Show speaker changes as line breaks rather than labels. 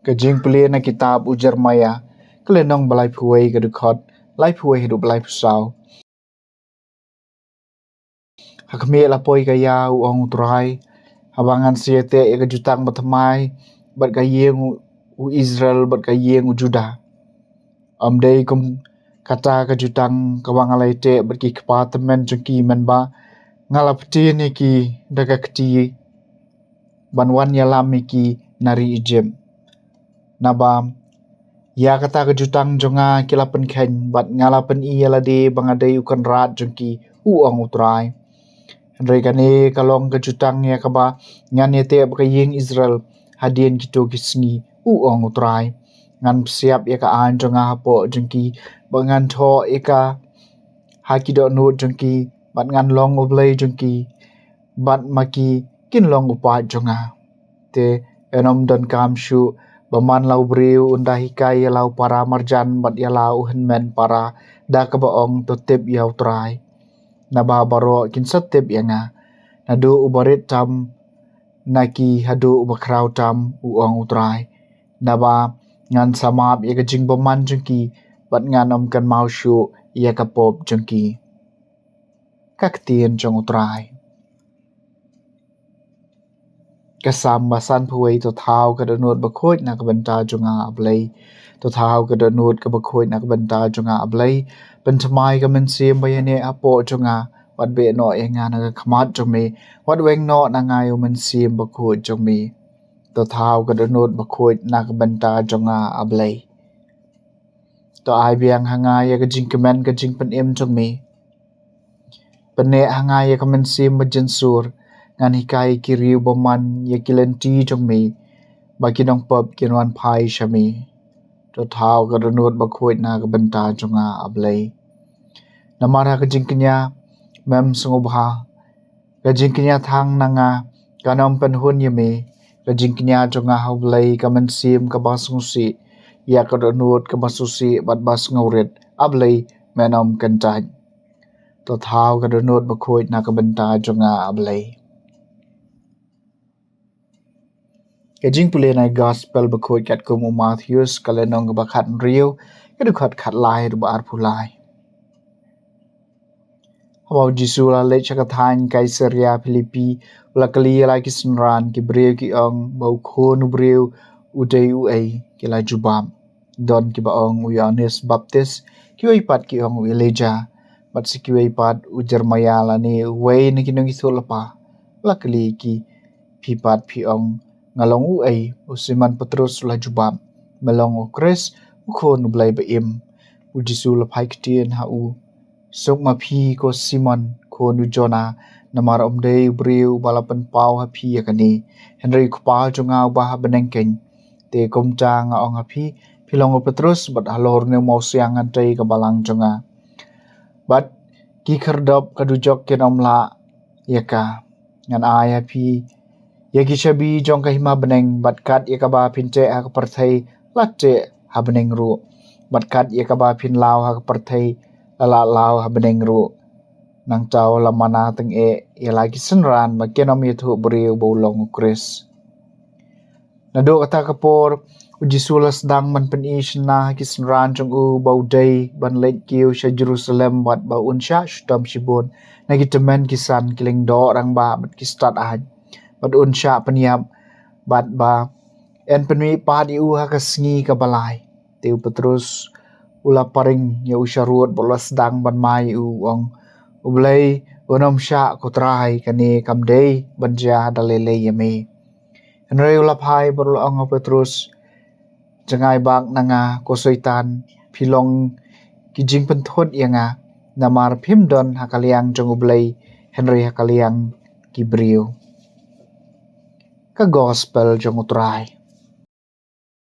Kajing puli na kitab ujar maya, kelenong balai puai kedukot, lai puai hidup balai pusau. Hakmi lapoi kaya uang uturai, habangan siete ya kejutang batamai, bat kayeng u Israel bat kayeng u Judah. Amdei kum kata kejutang kawangalai te bat ki kepartemen jengki menba, ngalapti ni ki daga keti, banwan yalam ki nari ijem. Nabam ya kata kejutang jonga kilapen ken bat ngalapen iya lade bangadai ukan rat jengki uang utrai. Henry kane kalong kejutang ya kaba ngan yete bakayeng Israel hadien gitu kisngi uang utrai. Ngan siap ya ka an jonga hapo jengki bangan tho eka hakido no jengki bat ngan long oblay jengki bat maki kin long upa jonga. Te enom don kam shu baman lau briu undah hikai lau para marjan bat ya lau henmen para da kabaong to tip ya utrai. Naba baro kin setip ya nga. Nadu ubarit tam naki hadu ubakrau tam uang utrai. Naba ngan samap ya kajing baman jengki bat ngan om kan mau shu ya kapop jengki. Kaktien jong utrai. Kasam basan puai to thau kadanut bakhoj na kabanta jonga ablay to thau kadanut kabakhoj na kabanta jonga ablay pentamai kamensim bayane apo jonga wat be no enga na khamat jome wat weng no na ngai mensim bakhoj jome to thau kadanut bakhoj na kabanta jonga ablay to ai biang hanga ya kajing kemen kajing penem jome pene hanga ya kamensim bajensur ngan hikai kiriu baman ya kilenti jong mi bagi dong pop kinwan pai shami to thau kadanut bakhoj na kabanta jonga ablay namara kajing kenya mem sungubha kajing kenya thang nanga kanom penhun yami kajing kenya jonga ablay kamansim kabasungsi ya kadanut kabasusi bat bas ngaurit ablay menom kentan to thau kadanut bakhoj na kabanta jonga ablay. Kajing puli na gospel bakhoj kat kumu Matthews kalenong bakat riu kedukhat khat lai du bar pulai. Habaw Jisu la le chakathan Kaisaria Filipi ula kali la kisenran ki breu ki ong bau khon breu udai uai ki la jubam don ki baong u Yohanes Baptis ki oi pat ki ong Elijah bat si ki oi pat u Jeremia la ni wei ni kinong isolapa la kali ki pipat pi ong ngalong uai usiman Petrus la jubam melong okres ukhon ublay baim u Jisu la pai kitien ha u sok ma phi ko Simon ko nu Jona namar omdei breu balapan pau ha phi yakani Henry kupal jonga ba benengkeng te komta nga ong ha phi pilong Petrus bat halor ne mau siang antai ka balang jonga bat ki kherdop kadujok kenom la yaka ngan ai ha phi yaki shabi jong kahima beneng bat kat yakaba pinte ha parthai latte ha beneng ru bat kat yakaba pin lao ha parthai la lao ha beneng ru nang tau la mana teng e ya lagi senran ma kenom yathu breu bolong kris nado kata kapor uji sulas dang man pen ishna ki senran jong u bau dai ban lek kiu sha Jerusalem wat bau unsha shtam shibun nagi temen kisan kiling do rang ba bat ki start ahad bat unsha peniap bat ba en penui pa di u ha kasngi ka balai teu Petrus ula paring ya usharut bolas dang ban mai u ong ublay unom sha kutrai kani kamdei banja dalele yame henry ula pai borul ong Petrus jangai bak nanga kosoitan pilong kijing penthot yanga namar pimdon hakaliang jong ublay Henry hakaliang kibriu ka gospel jong utrai